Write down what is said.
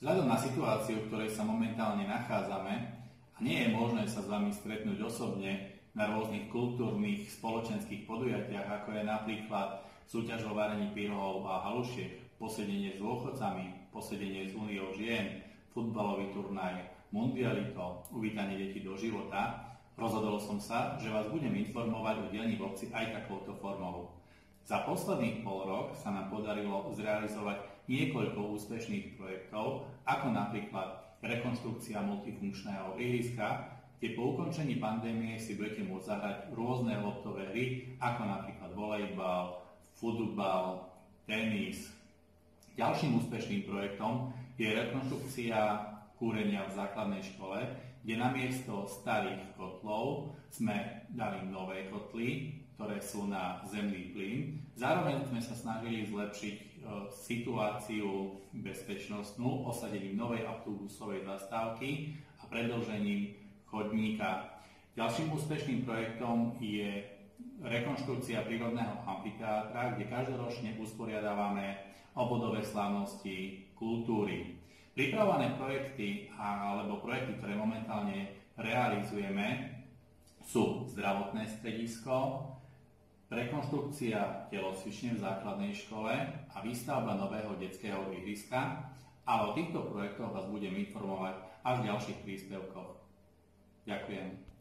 Vzhľadom na situáciu, v ktorej sa momentálne nachádzame a nie je možné sa s vami stretnúť osobne na rôznych kultúrnych, spoločenských podujatiach, ako je napríklad súťaž o varení pyrohov a halušiek, posedenie s dôchodcami, posedenie s Úniou žien, futbalový turnaj, mundialito, uvítanie detí do života, rozhodol som sa, že vás budem informovať o dianí v obci aj takouto formou. Za posledný pol rok sa nám podarilo zrealizovať niekoľko úspešných projektov, ako napríklad rekonštrukcia multifunkčného ihriska, kde po ukončení pandémie si budete môcť zahrať rôzne loptové hry, ako napríklad volejbal, futbal, tenis. Ďalším úspešným projektom je rekonštrukcia kúrenia v základnej škole, kde namiesto starých kotlov sme dali nové kotly, ktoré sú na zemný plyn. Zároveň sme sa snažili zlepšiť situáciu bezpečnostnú osadením novej autobusovej zastávky a predĺžením chodníka. Ďalším úspešným projektom je rekonštrukcia prírodného amfiteátra, kde každoročne usporiadávame obvodové slávnosti kultúry. Pripravované projekty alebo projekty, ktoré momentálne realizujeme, sú zdravotné stredisko, rekonštrukcia telocvične v základnej škole a výstavba nového detského ihriska, ale o týchto projektoch vás budem informovať až v ďalších príspevkoch. Ďakujem.